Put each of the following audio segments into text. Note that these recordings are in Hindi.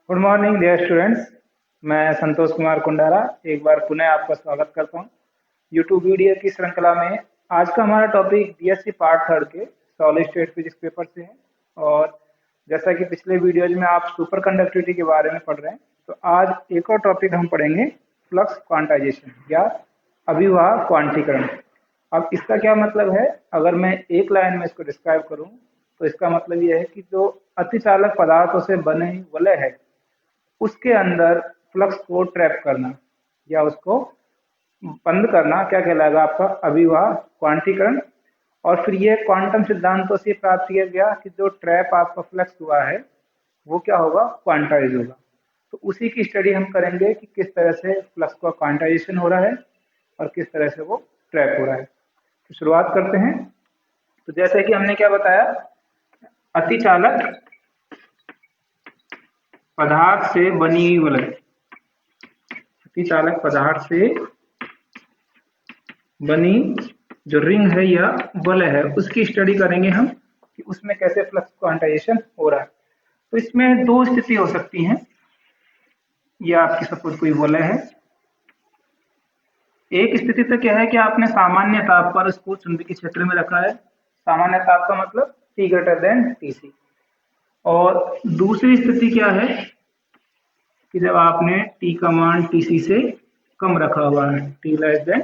Good morning dear students. मैं संतोष कुमार कुंडारा एक बार पुनः आपका स्वागत करता हूं यूट्यूब वीडियो की श्रृंखला में। आज का हमारा टॉपिक बीएससी पार्ट थर्ड के सॉलिड स्टेट फिजिक्स पेपर से है। और जैसा कि पिछले वीडियोज में आप सुपर कंडक्टिविटी के बारे में पढ़ रहे हैं, तो आज एक और टॉपिक हम पढ़ेंगे, फ्लक्स क्वांटाइजेशन या अभिवाह क्वांटीकरण। अब इसका क्या मतलब है? अगर मैं एक लाइन में इसको डिस्क्राइब करूं तो इसका मतलब ये है कि जो अतिचालक पदार्थों से बने वलय है उसके अंदर फ्लक्स को ट्रैप करना या उसको बंद करना क्या कहलाएगा? आपका अभिवाह क्वांटीकरण। और फिर ये क्वांटम सिद्धांतों से प्राप्त किया गया कि जो ट्रैप आपका फ्लक्स हुआ है वो क्या होगा? क्वांटाइज होगा। तो उसी की स्टडी हम करेंगे कि किस तरह से फ्लक्स का क्वांटाइजेशन हो रहा है और किस तरह से वो ट्रैप हो रहा है। तो शुरुआत करते हैं। तो जैसे कि हमने क्या बताया, अतिचालक पदार्थ से बनी हुई वलय, अतिचालक पदार्थ से बनी जो रिंग है या वलय है उसकी स्टडी करेंगे हम कि उसमें कैसे फ्लक्स क्वांटाइजेशन हो रहा है। तो इसमें दो स्थिति हो सकती हैं। यह आपकी सपोज कोई वलय है। एक स्थिति तो क्या है कि आपने सामान्य ताप पर इसको चुंबकीय क्षेत्र में रखा है। सामान्य ताप का मतलब T ग्रेटर देन Tc। और दूसरी स्थिति क्या है कि जब आपने T का मान Tc से कम रखा हुआ है, T लेस देन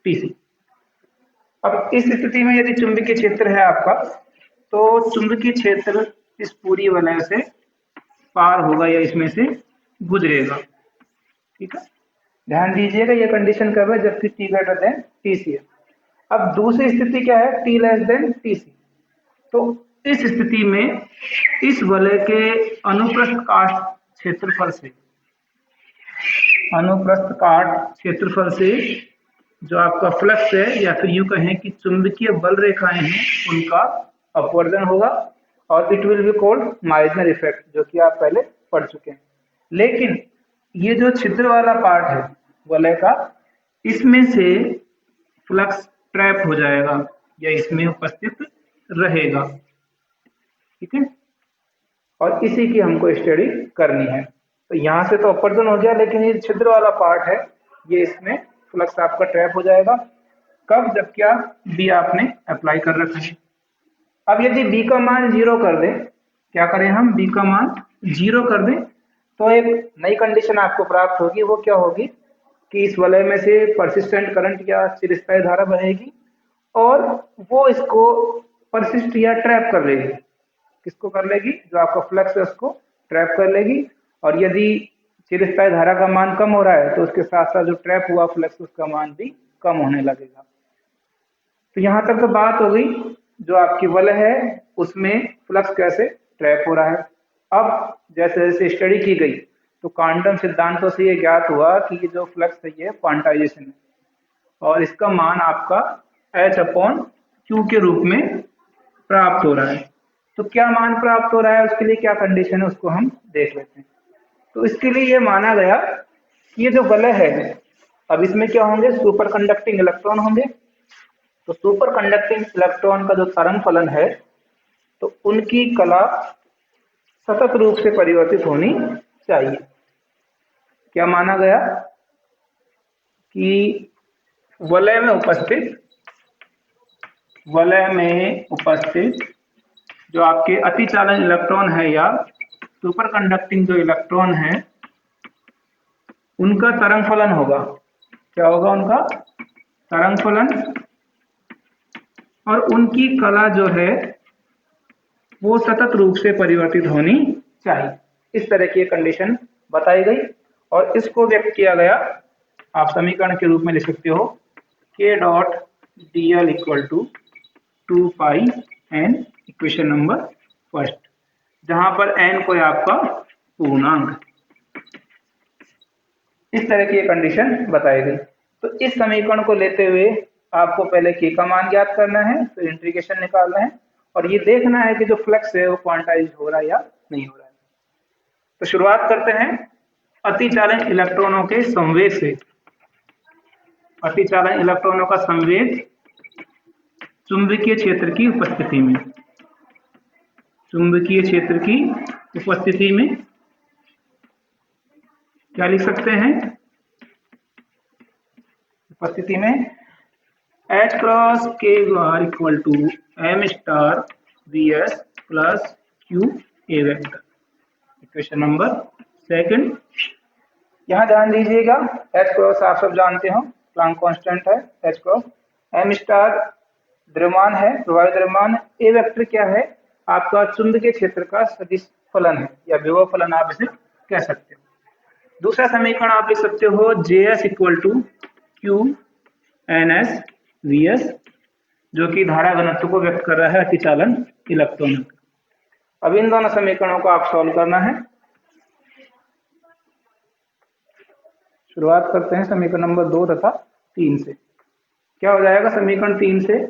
Tc। अब इस स्थिति में यदि चुंबकीय क्षेत्र है आपका, तो चुंबकीय क्षेत्र इस पूरी वलय से पार होगा या इसमें से गुजरेगा। ठीक है, ध्यान दीजिएगा, ये कंडीशन कब है? जबकि T ग्रेटर देन Tc है। अब दूसरी स्थिति क्या है? T less than Tc। तो इस स्थिति में इस वलय के अनुप्रस्थ काट क्षेत्रफल से, अनुप्रस्थ काट क्षेत्रफल से जो आपका फ्लक्स है या फिर यूं कहें कि चुंबकीय बल रेखाएं हैं उनका अपवर्जन होगा और it will be called Meissner effect, जो कि आप पहले पढ़ चुके हैं। लेकिन ये जो छिद्र वाला पार्ट है वलय का, इसमें से फ्लक्स ट्रैप हो जाएगा या इसमें उपस्थित रहेगा। ठीक है, और इसी की हमको स्टडी करनी है। तो यहाँ से तो अपवर्जन हो गया, लेकिन ये छिद्र वाला पार्ट है ये, इसमें फ्लक्स आपका ट्रैप हो जाएगा। कब? जब क्या बी आपने अप्लाई कर रखा है। अब यदि बी का मान 0 कर दें, क्या करें हम? बी का मान 0 कर दें तो एक नई कंडीशन आपको प्राप्त होगी। वो क्या होगी कि इस वलय में से परसिस्टेंट करंट या चिरस्थायी धारा बहेगी और वो इसको परसिस्ट या ट्रैप कर लेगी। किसको कर लेगी? जो आपका फ्लक्स है उसको ट्रैप कर लेगी। और यदि चिरस्थायी धारा का मान कम हो रहा है तो उसके साथ साथ जो ट्रैप हुआ फ्लक्स उसका मान भी कम होने लगेगा। तो यहाँ तक तो बात हो गई जो आपकी वलय है उसमें फ्लक्स कैसे ट्रैप हो रहा है। अब जैसे जैसे स्टडी की गई तो क्वांटम सिद्धांतों से ये ज्ञात हुआ कि ये जो फ्लक्स है ये क्वांटाइजेशन है और इसका मान आपका H/Q के रूप में प्राप्त हो रहा है। तो क्या मान प्राप्त हो रहा है, उसके लिए क्या कंडीशन है उसको हम देख लेते हैं। तो इसके लिए ये माना गया कि ये जो वलय है, अब इसमें क्या होंगे? सुपर कंडक्टिंग इलेक्ट्रॉन होंगे। तो सुपर कंडक्टिंग इलेक्ट्रॉन का जो तरंग फलन है तो उनकी कला सतत रूप से परिवर्तित होनी चाहिए। क्या माना गया कि वलय में उपस्थित जो आपके अतिचालन इलेक्ट्रॉन है या सुपर कंडक्टिंग जो इलेक्ट्रॉन है उनका तरंग फलन होगा। क्या होगा? उनका तरंग फलन। और उनकी कला जो है वो सतत रूप से परिवर्तित होनी चाहिए। इस तरह की कंडीशन बताई गई और इसको व्यक्त किया गया, आप समीकरण के रूप में लिख सकते हो K.dl = 2 pi n, equation number first, जहां पर n कोई आपका पूर्णांक। इस तरह की कंडीशन बताई गई। तो इस समीकरण को लेते हुए आपको पहले K का मान ज्ञात करना है, फिर इंटीग्रेशन निकालना है और ये देखना है कि जो फ्लक्स है वो क्वांटाइज हो रहा है या नहीं हो रहा है। तो शुरुआत करते हैं अतिचालन इलेक्ट्रॉनों के संवेग से। अतिचालन इलेक्ट्रॉनों का संवेग चुंबकीय क्षेत्र की उपस्थिति में, चुंबकीय क्षेत्र की उपस्थिति में क्या लिख सकते हैं उपस्थिति में H क्रॉस के बार equal to M star we S plus Q A vector. Equation number second. यहाँ ध्यान दीजिएगा H क्रॉस आप सब जानते हो प्लैंक कांस्टेंट है H क्रॉस, एम स्टार द्रव्यमान है प्रवाही द्रव्यमान, ए वेक्टर क्या है आपका चुंबकीय क्षेत्र का सदिश फलन है या विभव फलन आप इसे कह सकते हो। दूसरा समीकरण आप लिख सकते हो J s equal to q N s v s, जो कि धारा घनत्व को व्यक्त कर रहा है अतिचालन इलेक्ट्रॉन। अब इन दोनों समीकरणों को आप सॉल्व करना है। शुरुआत करते हैं समीकरण नंबर 2 तथा 3 से। क्या हो जाएगा समीकरण 3 से?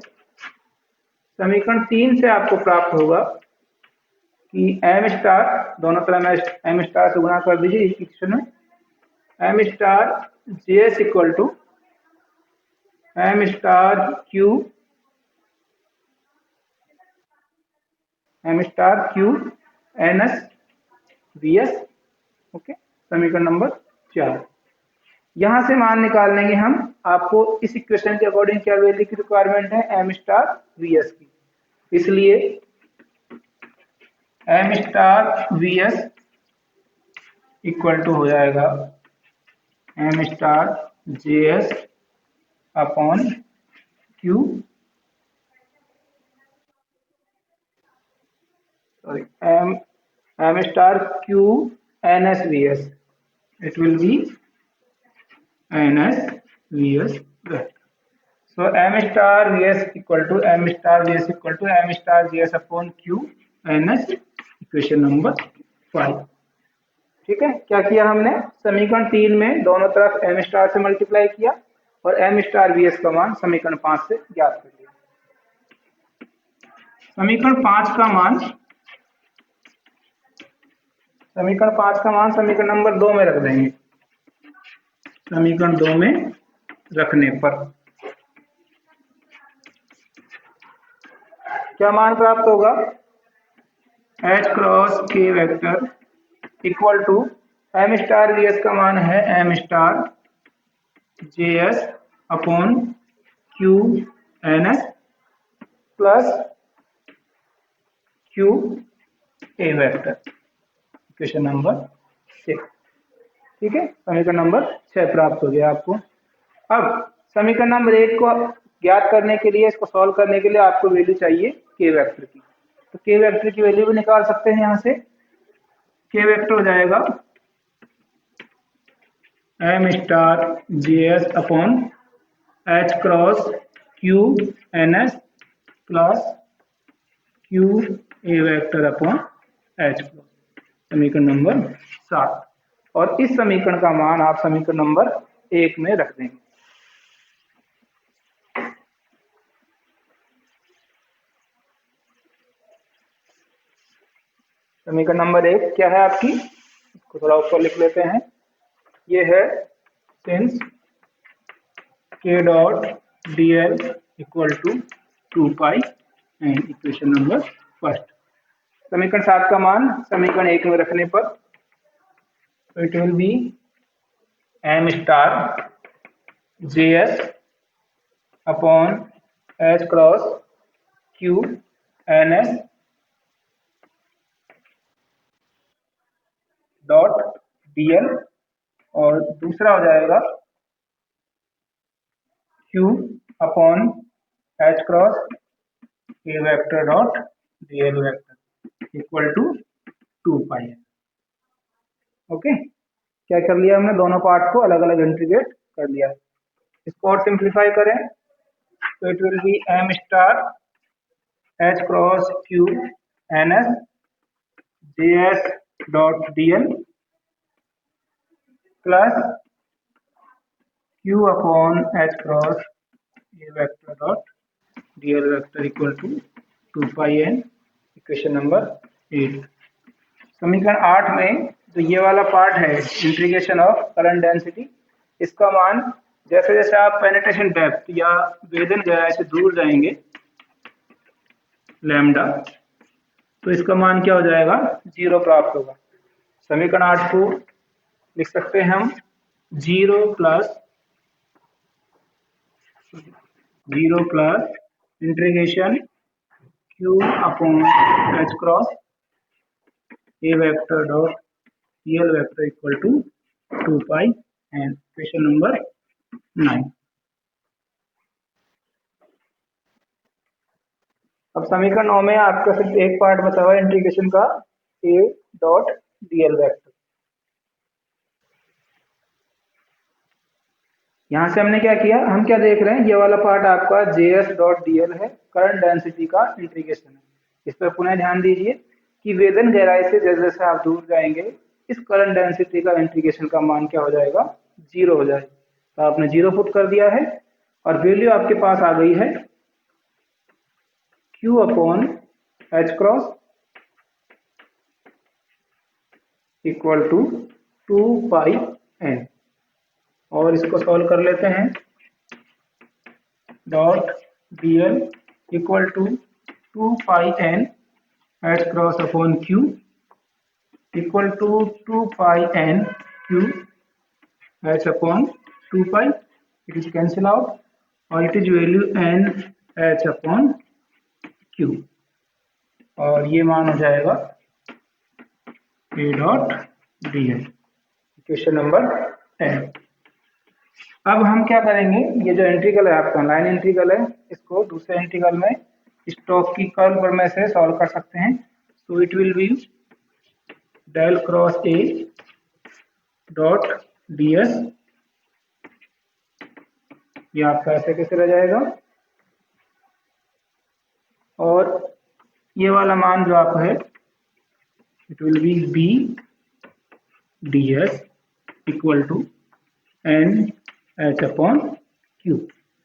समीकरण 3 से आपको प्राप्त होगा कि एम स्टार, दोनों तरफ एम स्टार से गुणा कर दीजिए इक्वेशन में, m star J s equal to M star q N s v s. Okay, समीकरण नंबर 4। यहां से मान निकाल लेंगे हम। आपको इस इक्वेशन के अकॉर्डिंग क्या वैल्यू की रिक्वायरमेंट है एम स्टार वी एस की, इसलिए m star we s equal to हो जाएगा m star J S upon q, sorry m star q N s v s, it will be n s v s vector. So m star we s equal to M star we s equal to M star g s upon q N s, equation number 5। ठीक है, क्या किया हमने समीकरण 3 में दोनों तरफ एम स्टार से मल्टीप्लाई किया और एम स्टार वी एस का मान समीकरण 5 से ज्ञात कर लिया। समीकरण 5 का मान समीकरण नंबर 2 में रख देंगे। समीकरण 2 में रखने पर क्या मान प्राप्त होगा? H cross k vector equal to M star we s का मान है m star J S upon q N s plus Q A vector, equation number 6। ठीक है, समीकरण नंबर 6 प्राप्त हो गया आपको। अब समीकरण नंबर 1 को ज्ञात करने के लिए, इसको सॉल्व करने के लिए आपको वैल्यू चाहिए के वेक्टर की, तो के वेक्टर की वैल्यू भी निकाल सकते हैं। यहाँ से के वेक्टर हो जाएगा m star J S upon H cross Q N s plus Q A vector upon H cross, समीकरण नंबर 7। और इस समीकरण का मान आप समीकरण नंबर 1 में रख देंगे। समीकरण नंबर 1 क्या है आपकी, इसको थोड़ा ऊपर लिख लेते हैं। ये है since k dot D l equal to 2 pi and, equation number 1। समीकरण 7 का मान समीकरण 1 में रखने पर it will be M star J S upon H cross Q N S dot D L, और दूसरा हो जाएगा Q upon H cross A vector dot D L vector equal to 2 pi. Okay, क्या कर लिया हमने, दोनों पार्ट को अलग अलग इंटीग्रेट कर लिया। इसको और सिंप्लीफाई करें तो it will be M star H cross Q N S J S dot D L plus Q upon H cross A vector dot D L vector equal to 2 pi N, equation number 8। समीकरण 8 में जो ये वाला पार्ट है इंटीग्रेशन ऑफ करंट डेंसिटी, इसका मान जैसे जैसे आप पेनिट्रेशन डेप्थ या वेदन गहराई से दूर जाएंगे लैम्डा, तो इसका मान क्या हो जाएगा 0 प्राप्त होगा। समीकरण 8 को लिख सकते हैं हम 0 plus integration q upon h cross a vector dot dl vector equal to 2 pi n। Question number 9। अब समीकरण 9 में आपका सिर्फ एक पार्ट बचा हुआ है इंटीग्रेशन का a डॉट dl वेक्टर। यहाँ से हमने क्या किया, हम क्या देख रहे हैं, ये वाला पार्ट आपका js डॉट dl है, करंट डेंसिटी का इंटीग्रेशन है। इस पर पुनः ध्यान दीजिए कि वेदन गहराई से जैसे जैसे आप दूर जाएंगे इस करंट डेंसिटी का इंटीग्रेशन का मान क्या हो जाएगा, 0 हो जाएगा। तो आपने 0 पुट कर दिया है और वैल्यू आपके पास आ गई है q upon h cross equal to 2 pi n। और इसको सॉल्व कर लेते हैं। Dot dl equal to 2 pi n h cross upon q equal to 2 pi n q h upon 2 pi, it is cancel out और it is value n h upon q और ये मान हो जाएगा a dot dl। Question number 10। अब हम क्या करेंगे, ये जो इंटीग्रल है आपका लाइन इंटीग्रल है, इसको दूसरे इंटीग्रल में स्टोक्स की कर्ल प्रमेय से सॉल्व कर सकते हैं। तो it will be del cross A dot ds, ये आपका ऐसे कैसे रह जाएगा और ये वाला मान जो आपका है it will be b ds equal to n h upon q।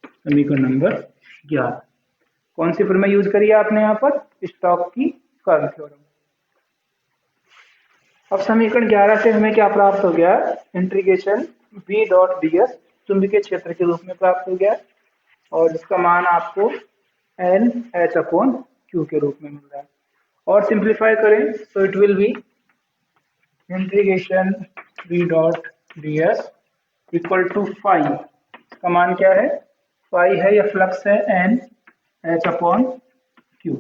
समीकरण नंबर 11। कौन सी प्रमेय यूज करी है आपने यहाँ पर, स्टोक्स की कर्ल थ्योरम। अब समीकरण 11 से हमें क्या प्राप्त हो गया, इंटीग्रेशन b डॉट ds चुंबकीय क्षेत्र के रूप में प्राप्त हो गया और जिसका मान आपको n h अपॉन q के रूप में मिल रहा है। और सिंप्लीफाई करें तो it will be integration b dot ds equal to phi, इसका मान क्या है, फाई है या फ्लक्स है n h अपॉन q,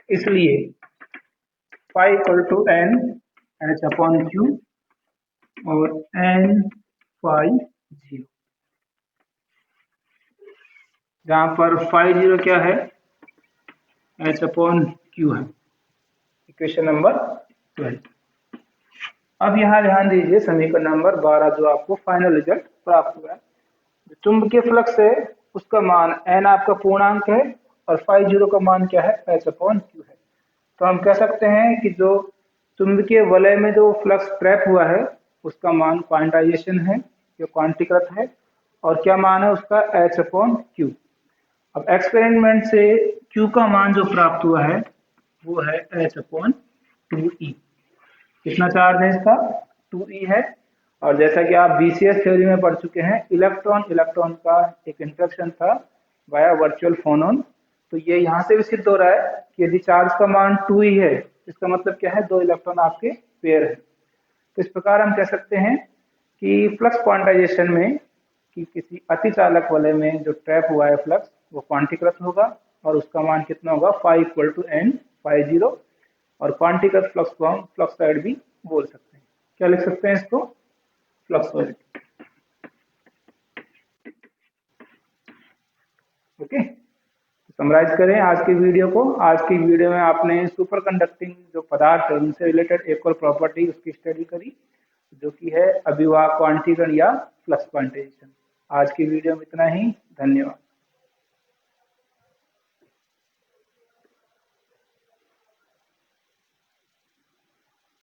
इसलिए phi equal to n h upon q और n फाई 0, जहां पर फाई 0 क्या है, h अपॉन q है। Equation number 12। अब यहाँ ध्यान दीजिए समीकरण नंबर 12 जो आपको फाइनल रिजल्ट प्राप्त हुआ है। जो चुंबकीय फ्लक्स है उसका मान n आपका पूर्णांक है और फाई 0 का मान क्या है, h अपॉन q है। तो हम कह सकते हैं कि जो चुंबकीय वलय में जो फ्लक्स ट्रैप हुआ है उसका मान क्वांटाइजेशन है, जो क्वांटीकृत है, और क्या मान है उसका, h अपॉन q। अब एक्सपेरिमेंट से q का मान जो प्राप्त हुआ है वो है h अपॉन 2e। कितना चार्ज है इसका, 2e है। और जैसा कि आप BCS थ्योरी में पढ़ चुके हैं, इलेक्ट्रॉन इलेक्ट्रॉन का एक इंटरेक्शन था वाया वर्चुअल फोनॉन। तो ये यहाँ से भी सिद्ध हो रहा है कि यदि चार्ज का मान 2e है इसका मतलब क्या है, 2 इलेक्ट्रॉन आपके पेयर है। तो इस प्रकार हम कह सकते हैं कि फ्लक्स क्वांटाइजेशन में कि किसी अतिचालक वलय में जो ट्रैप हुआ है फ्लक्स वो क्वांटीकृत होगा और उसका मान कितना होगा, phi equal to n phi 0। और क्वांटीकृत फ्लक्स को हम फ्लक्स साइड भी बोल सकते हैं। क्या लिख सकते हैं इसको, फ्लक्स। ओके, समराइज करें आज की वीडियो को। आज की वीडियो में आपने सुपर कंडक्टिंग जो पदार्थ है उनसे रिलेटेड एक और प्रॉपर्टी उसकी स्टडी करी जो कि है अभिवाह क्वांटीकरण या फ्लक्स क्वांटाइजेशन। आज की वीडियो में इतना ही, धन्यवाद।